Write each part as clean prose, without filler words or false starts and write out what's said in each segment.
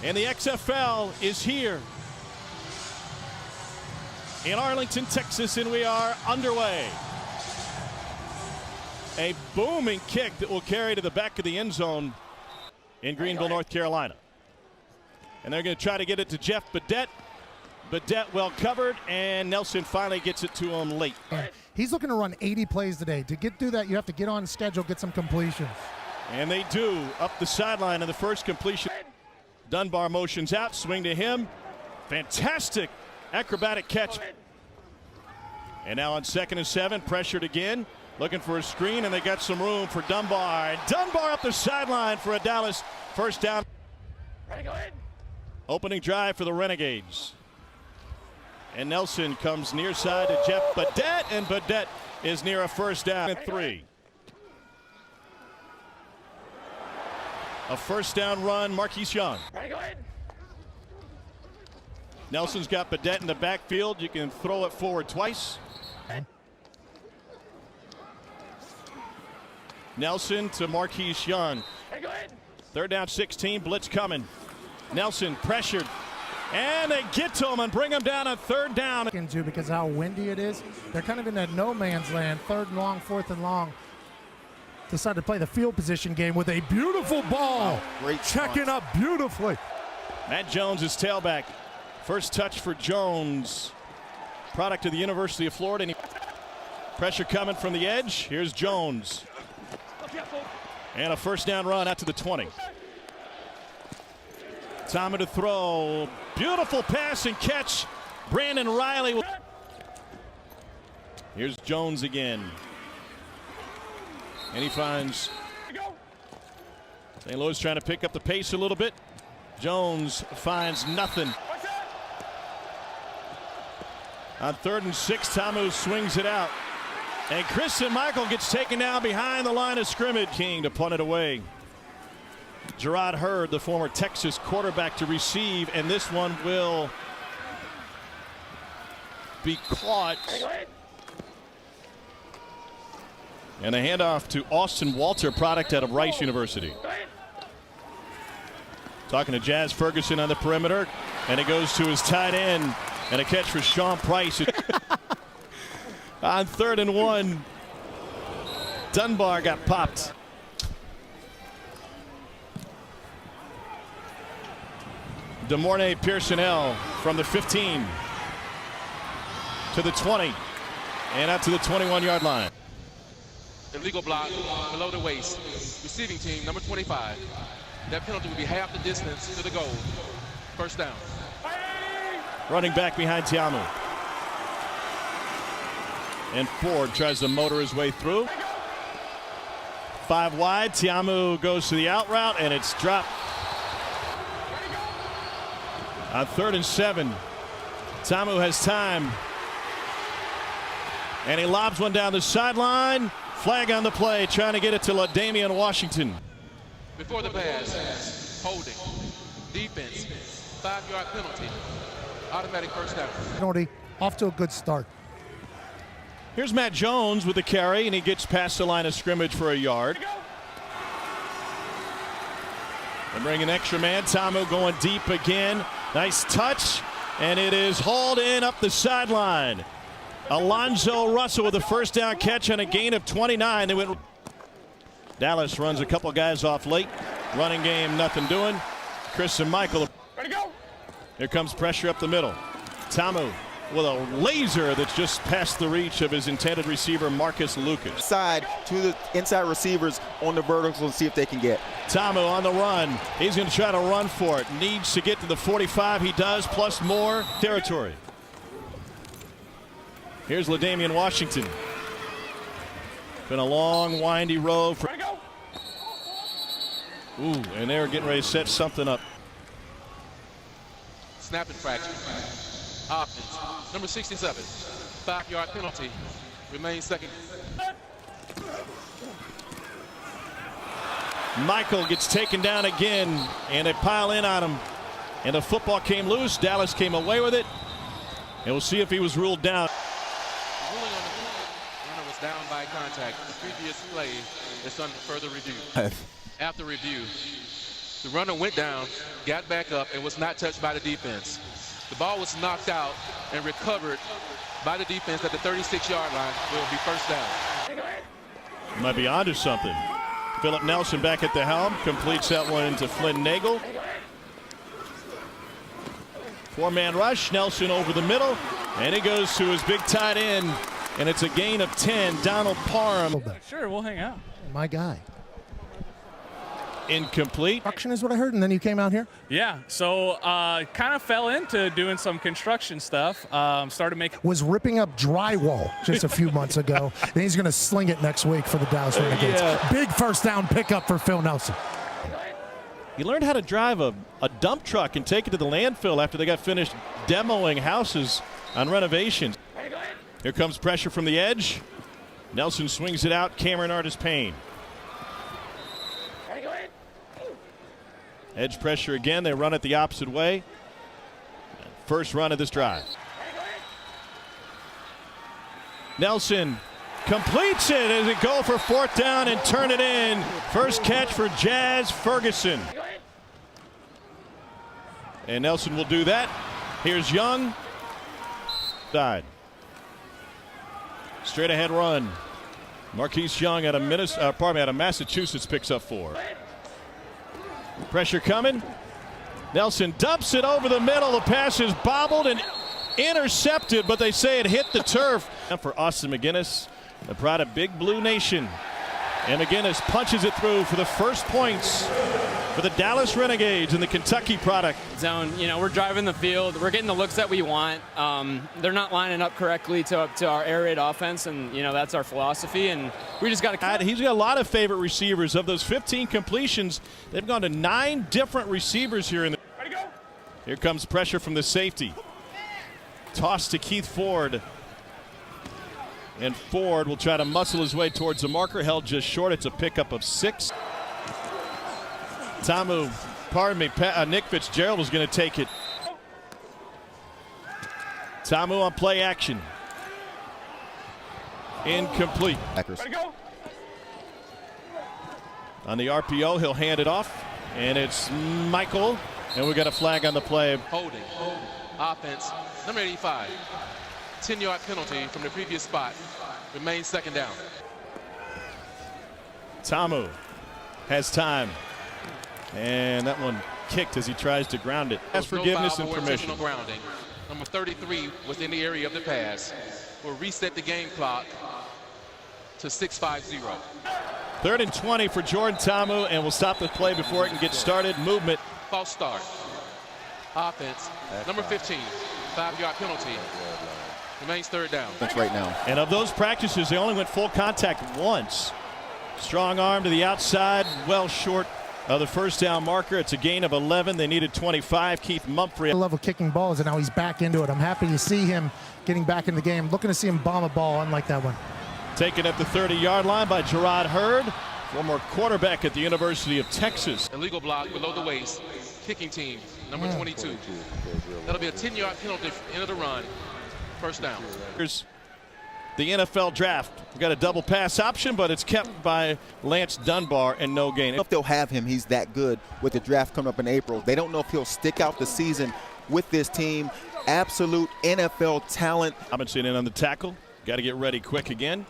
And the XFL is here in Arlington, Texas, and we are underway. A booming kick that will carry to the back of the end zone in Greenville, North Carolina. And they're going to try to get it to Jeff Badette. Badette well covered, and Nelson finally gets it to him late. He's looking to run 80 plays today. To get through that, you have to get on schedule, get some completions. And they do, up the sideline in the first completion. Dunbar motions out, swing to him. Fantastic acrobatic catch. And now on 2nd and 7, pressured again. Looking for a screen, and they got some room for Dunbar. Dunbar up the sideline for a Dallas first down. Opening drive for the Renegades. And Nelson comes near side to Jeff Badette, and Badette is near a first down at 3. A first down run, Marquise Young. Nelson's got Badette in the backfield. You can throw it forward twice. Nelson to Marquise Young. 3rd down 16, blitz coming. Nelson pressured. And they get to him and bring him down on 3rd down. Because of how windy it is, they're kind of in that no man's land. 3rd and long, 4th and long. Decided to play the field position game with a beautiful ball. Great checking up beautifully. Matt Jones is tailback. First touch for Jones. Product of the University of Florida. And pressure coming from the edge. Here's Jones. And a first down run out to the 20. Time to throw. Beautiful pass and catch. Brandon Riley. Here's Jones again. And he finds St. Louis trying to pick up the pace a little bit. Jones finds nothing. On 3rd and 6, Tamu swings it out. And Christian Michael gets taken down behind the line of scrimmage. King to punt it away. Gerard Hurd, the former Texas quarterback, to receive, and this one will be caught. And a handoff to Austin Walter, product out of Rice University. Talking to Jazz Ferguson on the perimeter, and it goes to his tight end, and a catch for Sean Price. On 3rd and 1, Dunbar got popped. DeMornay Pearsonell from the 15 to the 20 and out to the 21-yard line. Illegal block below the waist. Receiving team number 25. That penalty would be half the distance to the goal. First down. Running back behind Tiamu. And Ford tries to motor his way through. 5 wide. Tiamu goes to the out route, and it's dropped. On 3rd and 7, Tamu has time. And he lobs one down the sideline. Flag on the play, trying to get it to LaDamian Washington. Before the pass, holding, defense, 5-yard penalty, automatic first down. Penalty, off to a good start. Here's Matt Jones with the carry, and he gets past the line of scrimmage for a yard. And bring an extra man. Tamu going deep again. Nice touch, and it is hauled in up the sideline. Alonzo Russell with a first down catch on a gain of 29. They went. Dallas runs a couple guys off late. Running game, nothing doing. Chris and Michael. Ready to go. Here comes pressure up the middle. Tamu with a laser that's just past the reach of his intended receiver, Marcus Lucas. Side to the inside receivers on the vertical and see if they can get. Tamu on the run. He's going to try to run for it. Needs to get to the 45. He does, plus more territory. Here's LaDamian Washington. Been a long, windy road. Ready to go. Ooh, and they're getting ready to set something up. Snap infraction. Offense. Number 67. 5-yard penalty. Remains second. Michael gets taken down again, and they pile in on him. And the football came loose. Dallas came away with it. And we'll see if he was ruled down. The ruling on the runner was down by contact. The previous play is under further review. After review, The runner went down, got back up, and was not touched by the defense. The ball was knocked out and recovered by the defense at the 36-yard line. It will be first down. Might be onto something. Philip Nelson back at the helm, completes that one into Flynn Nagel. Four-man rush, Nelson over the middle, and he goes to his big tight end, and it's a gain of 10. Donald Parham. Sure, we'll hang out. My guy. Incomplete. Construction is what I heard, and then you came out here? Yeah, so kind of fell into doing some construction stuff. Started making. Was ripping up drywall just a few months ago. And he's going to sling it next week for the Dallas Renegades. Yeah. Big first down pickup for Phil Nelson. He learned how to drive a dump truck and take it to the landfill after they got finished demoing houses on renovations. Here comes pressure from the edge. Nelson swings it out. Cameron Artis-Payne. Edge pressure again. They run it the opposite way. First run of this drive. Nelson completes it as it go for fourth down and turn it in. First catch for Jazz Ferguson. And Nelson will do that. Here's Young. Died. Straight ahead run. Marquise Young out of Massachusetts picks up 4. Pressure coming. Nelson dumps it over the middle. The pass is bobbled and intercepted, but they say it hit the turf. For Austin McGinnis, the pride of Big Blue Nation. And McGinnis punches it through for the first points for the Dallas Renegades in the Kentucky product. Zone, we're driving the field. We're getting the looks that we want. They're not lining up correctly to our air raid offense, and, that's our philosophy, and we just got to... He's got a lot of favorite receivers. Of those 15 completions, they've gone to 9 different receivers here. Here comes pressure from the safety. Toss to Keith Ford. And Ford will try to muscle his way towards the marker, held just short. It's a pickup of 6. Nick Fitzgerald is going to take it. Tamu on play action. Incomplete. On the RPO, he'll hand it off. And it's Michael. And we got a flag on the play. Holding. Offense. Number 85. 10-yard penalty from the previous spot. Remains second down. Tamu has time. And that one kicked as he tries to ground it. That's forgiveness and permission. Grounding. Number 33 was in the area of the pass. We'll reset the game clock to 6:50. 3rd and 20 for Jordan Tamu, and we'll stop the play before it can get started. Movement. False start. Offense. Number 15. 5-yard penalty. Remains third down. That's right now. And of those practices, they only went full contact once. Strong arm to the outside, well short of the first down marker. It's a gain of 11. They needed 25. Keith Mumphrey. I love kickking balls, and now he's back into it. I'm happy to see him getting back in the game. Looking to see him bomb a ball unlike that one. Taken at the 30-yard line by Gerard Hurd, former quarterback at the University of Texas. Illegal block below the waist. Kicking team, number 22. That'll be a 10-yard penalty into the run. First down. Here's the NFL draft. We've got a double pass option, but it's kept by Lance Dunbar and no gain. I don't know if they'll have him. He's that good with the draft coming up in April. They don't know if he'll stick out the season with this team. Absolute NFL talent. Robinson in on the tackle. Got to get ready quick again.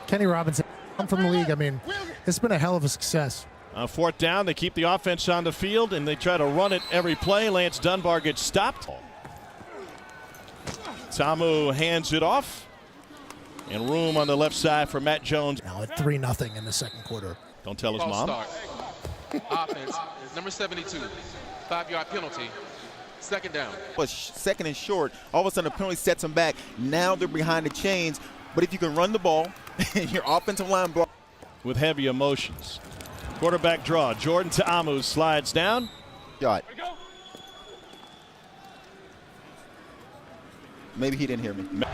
Kenny Robinson, I'm from the league. It's been a hell of a success. On 4th down, they keep the offense on the field, and they try to run it every play. Lance Dunbar gets stopped. Tamu hands it off. And room on the left side for Matt Jones. Now at 3-0 in the second quarter. Don't tell his False mom. Start. Offense is number 72. 5-yard penalty. Second down. Was second and short. All of a sudden, the penalty sets them back. Now they're behind the chains. But if you can run the ball, your offensive line block. With heavy emotions. Quarterback draw. Jordan Ta'amu slides down. Shot. Maybe he didn't hear me.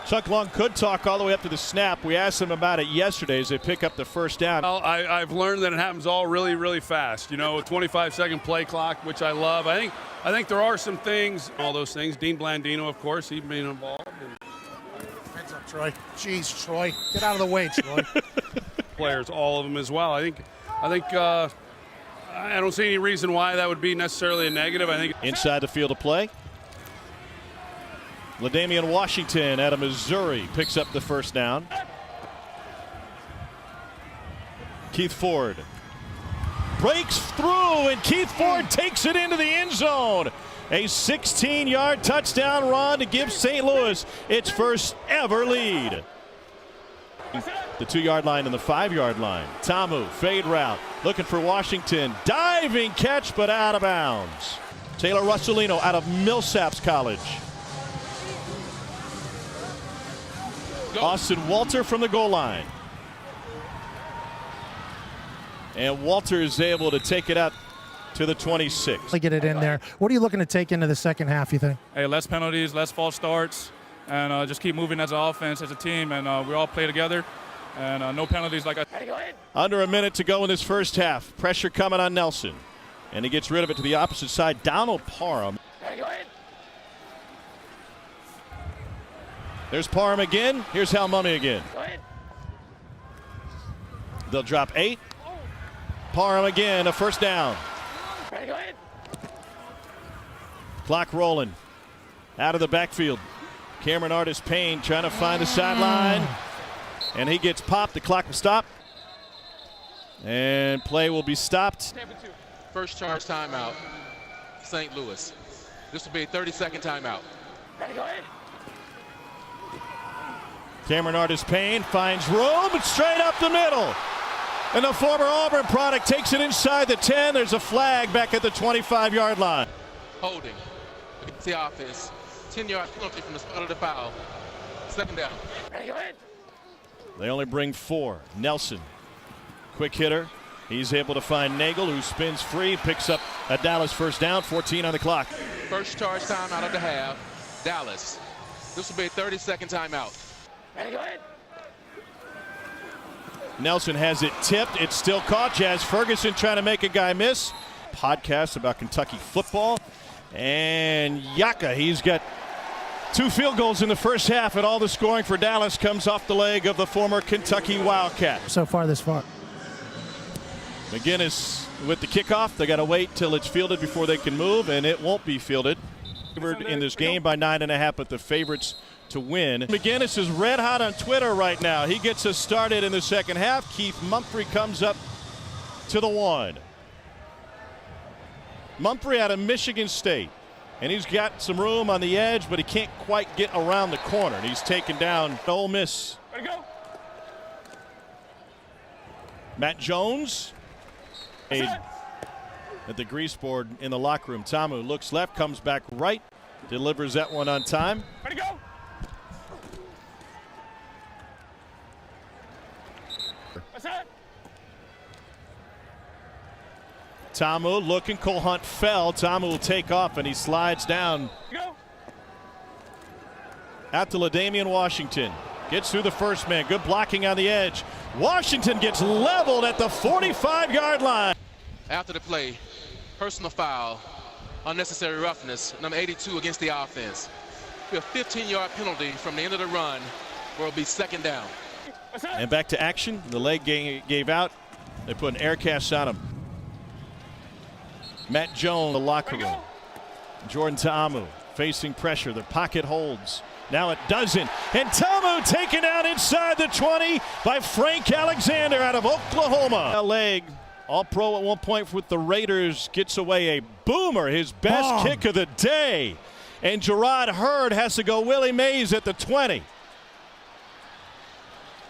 Chuck Long could talk all the way up to the snap. We asked him about it yesterday as they pick up the first down. Well, I've learned that it happens all really, really fast. A 25-second play clock, which I love. I think there are some things, all those things. Dean Blandino, of course, he's been involved. Hands up, Troy. Jeez, Troy. Get out of the way, Troy. Players, all of them as well. I think I don't see any reason why that would be necessarily a negative. I think inside the field of play. LaDamian Washington out of Missouri picks up the first down. Keith Ford breaks through, and Keith Ford takes it into the end zone. A 16-yard touchdown run to give St. Louis its first ever lead. The 2-yard line and the 5-yard line. Tamu, fade route, looking for Washington. Diving catch, but out of bounds. Taylor Russolino out of Millsaps College. Austin Walter from the goal line. And Walter is able to take it out to the 26. Get it in there. What are you looking to take into the second half, you think? Hey, less penalties, less false starts, and just keep moving as an offense, as a team, and we all play together. And no penalties like I. Under a minute to go in this first half. Pressure coming on Nelson. And he gets rid of it to the opposite side. Donald Parham. There's Parham again. Here's Hal Mummy again. They'll drop 8. Parham again, a first down. Clock rolling. Out of the backfield. Cameron Artis-Payne trying to find the sideline. And he gets popped. The clock will stop. And play will be stopped. First charge timeout, St. Louis. This will be a 30-second timeout. Cameron Artis-Payne finds room and straight up the middle. And the former Auburn product takes it inside the 10. There's a flag back at the 25-yard line. Holding against the offense. 10-yard penalty from the spot of the foul. Second down. They only bring 4. Nelson, quick hitter. He's able to find Nagel, who spins free, picks up a Dallas first down, 14 on the clock. First charge time out of the half, Dallas. This will be a 30-second timeout. Nelson has it tipped. It's still caught. Jazz Ferguson trying to make a guy miss. Podcast about Kentucky football. And Yaka, he's got 2 field goals in the first half, and all the scoring for Dallas comes off the leg of the former Kentucky Wildcat. So far this far. McGinnis with the kickoff. They got to wait till it's fielded before they can move, and it won't be fielded. Favored in this game by 9.5, but the favorites to win. McGinnis is red hot on Twitter right now. He gets us started in the second half. Keith Mumphrey comes up to the 1. Mumphrey out of Michigan State. And he's got some room on the edge, but he can't quite get around the corner. And he's taken down Ole Miss. Matt Jones at the grease board in the locker room. Tamu looks left, comes back right, delivers that one on time. Tamu looking, Cole Hunt fell. Tamu will take off, and he slides down. Out to LaDamian Washington. Gets through the first man. Good blocking on the edge. Washington gets leveled at the 45-yard line. After the play, personal foul, unnecessary roughness, number 82 against the offense. We have a 15-yard penalty from the end of the run, where it'll be second down. And back to action. The leg gave out. They put an air cast on him. Matt Jones, the locker room. Jordan Ta'amu facing pressure. The pocket holds. Now it doesn't. And Ta'amu taken out inside the 20 by Frank Alexander out of Oklahoma. A leg, all pro at one point with the Raiders, gets away a boomer, his best kick of the day. And Gerard Hurd has to go Willie Mays at the 20.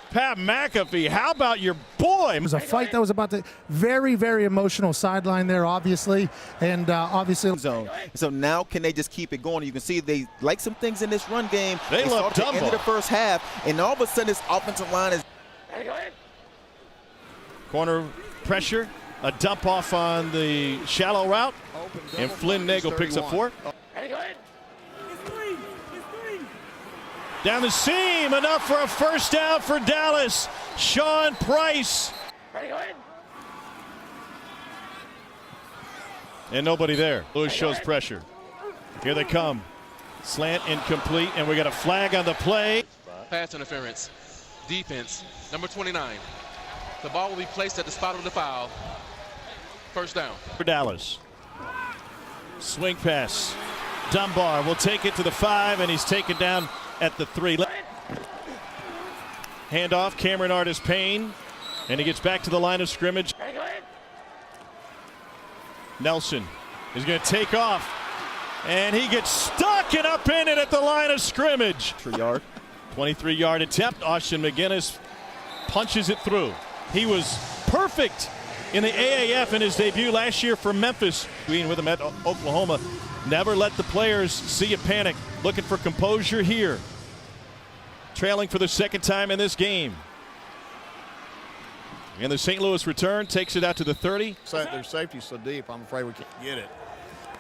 Pat McAfee, how about your boy? It was a fight that was about to, very, very emotional sideline there, obviously, and obviously. Zone. So now can they just keep it going? You can see they like some things in this run game. They love Dumbo. End of the first half, and all of a sudden this offensive line is. Corner pressure, a dump off on the shallow route, and Flynn Nagel picks up 4. Down the seam, enough for a first down for Dallas. Sean Price. And nobody there. Lewis shows pressure. Here they come. Slant incomplete, and we got a flag on the play. Pass interference. Defense, number 29. The ball will be placed at the spot of the foul. first down. For Dallas. Swing pass. Dunbar will take it to the 5, and he's taken down at the 3. Handoff, Cameron Artis-Payne, and he gets back to the line of scrimmage. Nelson is going to take off, and he gets stuck and upended at the line of scrimmage. 23-yard attempt. Austin McGinnis punches it through. He was perfect in the AAF in his debut last year for Memphis. Being with him at Oklahoma, never let the players see a panic. Looking for composure here. Trailing for the second time in this game. And the St. Louis return takes it out to the 30. Their safety's so deep, I'm afraid we can't get it.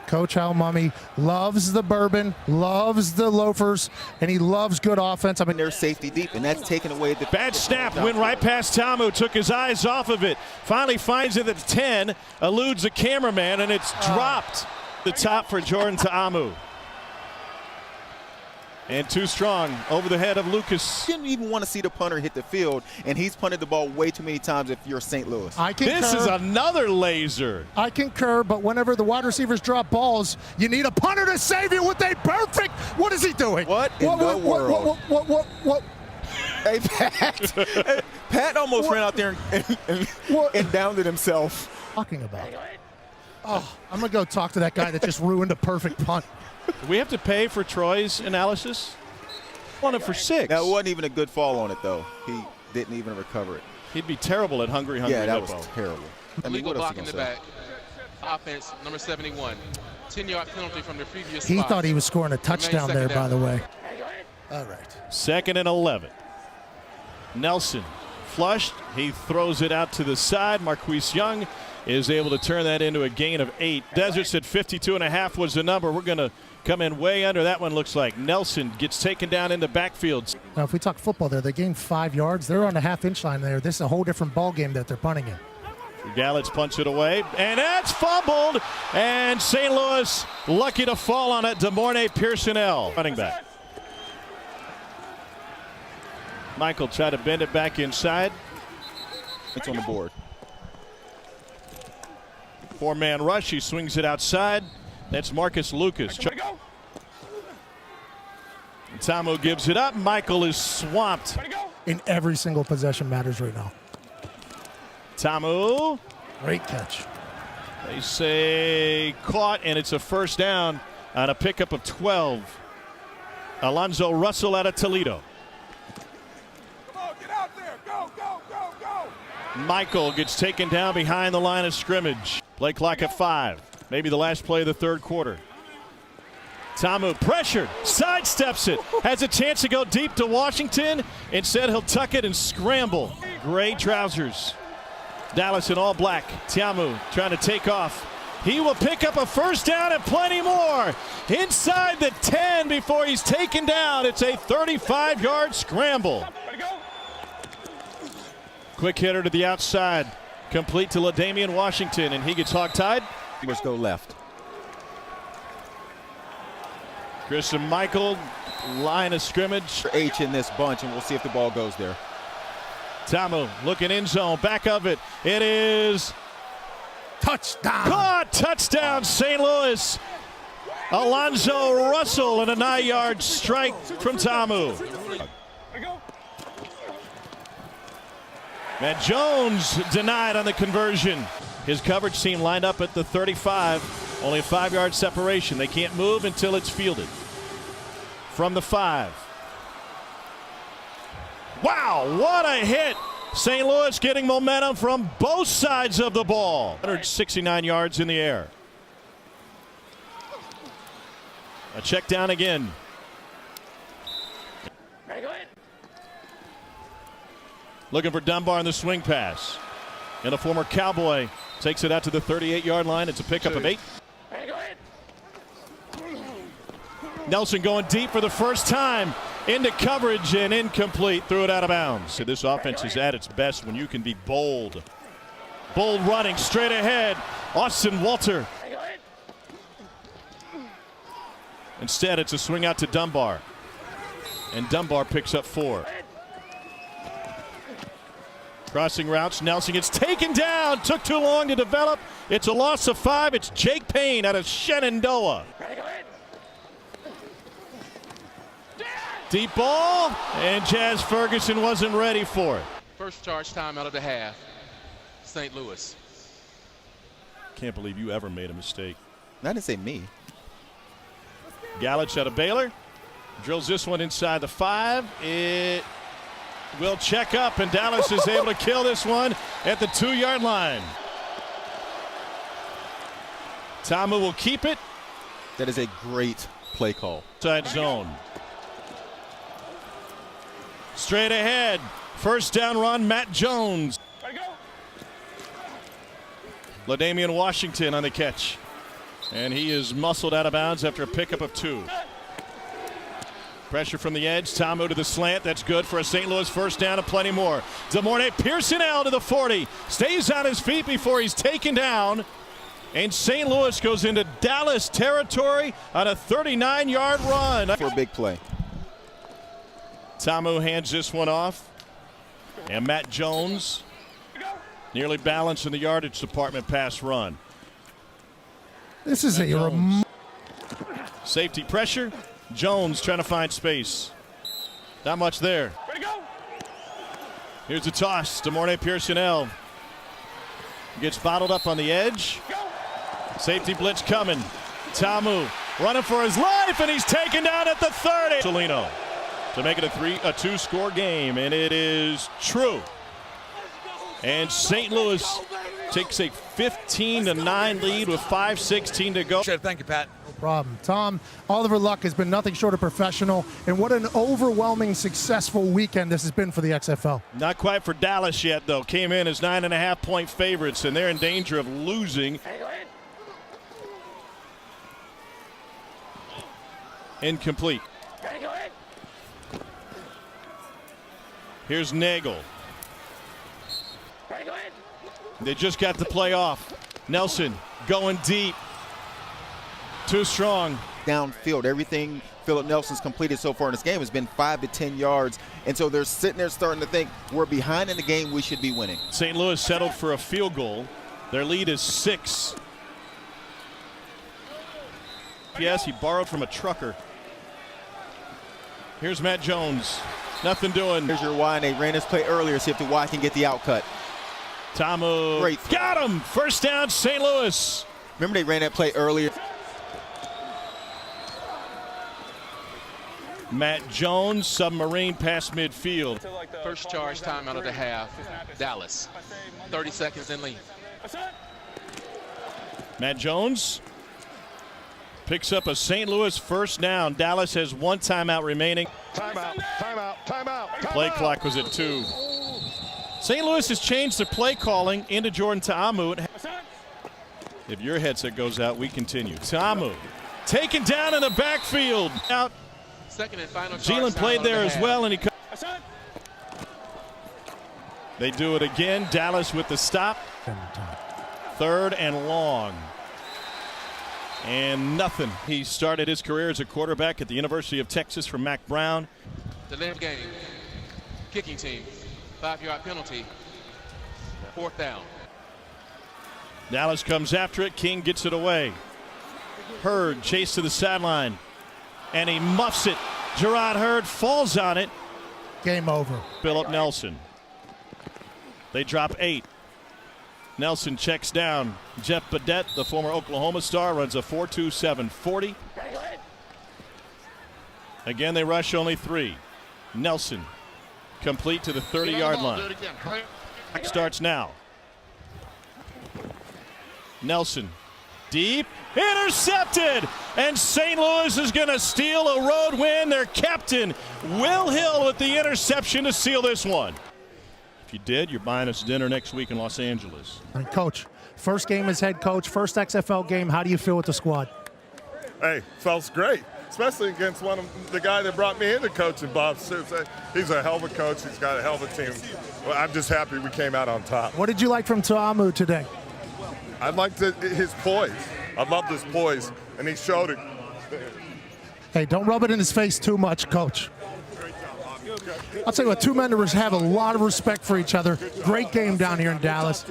Coach Al Mummy loves the bourbon, loves the loafers, and he loves good offense. I mean, Their safety deep, and that's taken away the bad snap, went right past Tamu, took his eyes off of it. Finally finds it at the 10, eludes a cameraman, and it's dropped. The top for Jordan Ta'amu. And too strong over the head of Lucas. Didn't even want to see the punter hit the field, and he's punted the ball way too many times if you're St. Louis. I concur. This is another laser. I concur, but whenever the wide receivers drop balls, you need a punter to save you with a perfect. What is he doing? What in the world? What? Hey, Pat. Pat almost ran out there and downed it himself. Talking about. Oh, I'm gonna go talk to that guy that just ruined a perfect punt. Do we have to pay for Troy's analysis? On it for 6. That wasn't even a good fall on it, though. He didn't even recover it. He'd be terrible at Hungry Yeah, that football. was terrible. I mean, Legal what else block you in gonna the say? back. Offense, number 71. 10-yard penalty from the previous He spot. thought he was scoring a touchdown there, by the way. All right. 2nd and 11. Nelson flushed. He throws it out to the side. Marquise Young is able to turn that into a gain of 8. Desert said 52.5 was the number. We're going to come in way under that one, looks like. Nelson gets taken down into backfields. Now, if we talk football there, they gained 5 yards. They're on the half-inch line there. This is a whole different ball game that they're punting in. Gallett's punch it away, and that's fumbled. And St. Louis lucky to fall on it. DeMornay Pearsonell, running back. Michael tried to bend it back inside. It's on the board. 4-man rush. He swings it outside. That's Marcus Lucas. Tamu gives it up. Michael is swamped. In every single possession matters right now. Tamu. Great catch. They say caught, and it's a first down on a pickup of 12. Alonzo Russell out of Toledo. Come on, get out there. Go, go, go, go. Michael gets taken down behind the line of scrimmage. Play clock at 5. Maybe the last play of the third quarter. Tamu pressured, sidesteps it, has a chance to go deep to Washington. Instead, he'll tuck it and scramble. Gray trousers. Dallas in all black. Tamu trying to take off. He will pick up a first down and plenty more. Inside the 10 before he's taken down. It's a 35-yard scramble. Quick hitter to the outside. Complete to LaDamian Washington, and he gets hog-tied. Let's go left. Chris and Michael, line of scrimmage. H in this bunch, and we'll see if the ball goes there. Tamu looking in zone, back of it. It is Touchdown. caught. Touchdown, St. Louis. Alonzo Russell and a 9-yard strike from Tamu. Matt Jones denied on the conversion. His coverage team lined up at the 35. Only a 5-yard separation. They can't move until it's fielded. From the 5. Wow, what a hit. St. Louis getting momentum from both sides of the ball. 169 yards in the air. A check down again. Looking for Dunbar in the swing pass. And a former Cowboy takes it out to the 38-yard line. It's a pickup of 8. Nelson going deep for the first time into coverage and incomplete. Threw it out of bounds. So this offense is at its best when you can be bold. Bold running straight ahead. Austin Walter. Instead, it's a swing out to Dunbar. And Dunbar picks up 4. Crossing routes, Nelson gets taken down. Took too long to develop. It's a loss of 5. It's Jake Payne out of Shenandoah. Deep ball, and Jazz Ferguson wasn't ready for it. First charge time out of the half, St. Louis. Can't believe you ever made a mistake. I didn't say me. Galich out of Baylor. Drills this one inside the 5. It will check up, and Dallas is able to kill this one at the 2-yard line. Tamu will keep it. That is a great play call. Side zone. Straight ahead. First down run, Matt Jones. LaDamian Washington on the catch. And he is muscled out of bounds after a pickup of 2. Pressure from the edge. Tamu to the slant. That's good for a St. Louis first down and plenty more. DeMornay Pearson-El to the 40. Stays on his feet before he's taken down. And St. Louis goes into Dallas territory on a 39-yard run. For a big play. Tamu hands this one off. And Matt Jones nearly balanced in the yardage department pass run. This is Safety pressure. Jones trying to find space. Not much there. Here's the toss. DeMornay Pearson-El gets bottled up on the edge. Safety blitz coming. Tamu running for his life, and he's taken down at the 30. Salino to make it a 2-score game, and it is true. And St. Louis takes a 15-9 lead with 5:16 to go. Thank you, Pat. no problem. Tom, Oliver Luck has been nothing short of professional, and what an overwhelming, successful weekend this has been for the XFL. Not quite for Dallas yet, though. Came in as 9.5-point favorites, and they're in danger of losing. Incomplete. Here's Nagel. They just got the play off. Nelson going deep. Too strong. Downfield, everything Philip Nelson's completed so far in this game has been 5 to 10 yards. And so they're sitting there starting to think, we're behind in the game, we should be winning. St. Louis settled for a field goal. Their lead is 6. Yes, he borrowed from a trucker. Here's Matt Jones. Nothing doing. Here's your Y, and they ran this play earlier, see if the Y can get the outcut. Tamu Great. got him. First down, St. Louis. Remember they ran that play earlier? Matt Jones, submarine past midfield. First charge time out of the half, Dallas. 30 seconds in lead. Matt Jones picks up a St. Louis first down. Dallas has 1 timeout remaining. Timeout, timeout, timeout. Play clock was at 2. St. Louis has changed their play calling into Jordan Ta'amu. If your headset goes out, we continue. Ta'amu taken down in the backfield. Out. Second and final. Zeeland played there as well, and he. They do it again. Dallas with the stop. 3rd and long. And nothing. He started his career as a quarterback at the University of Texas from Mac Brown. The left game. Kicking team. 5-yard penalty. 4th down. Dallas comes after it. King gets it away. Hurd chased to the sideline. And he muffs it. Gerard Hurd falls on it. Game over. Philip Nelson. They drop 8. Nelson checks down. Jeff Badette, the former Oklahoma star, runs a 4.27 40. Again, they rush only 3. Nelson complete to the 30-yard line. Clock starts now. Nelson deep, intercepted, and St. Louis is going to steal a road win. Their captain, Will Hill, with the interception to seal this one. If you did, you're buying us dinner next week in Los Angeles. And Coach, first game as head coach, first XFL game. How do you feel with the squad? Hey, felt great, especially against the guy that brought me into coaching, Bob Stoops. He's a hell of a coach. He's got a hell of a team. Well, I'm just happy we came out on top. What did you like from Ta'amu today? I liked his poise. I loved his poise, and he showed it. Hey, don't rub it in his face too much, Coach. I'll tell you what, two men have a lot of respect for each other. Great game down here in Dallas.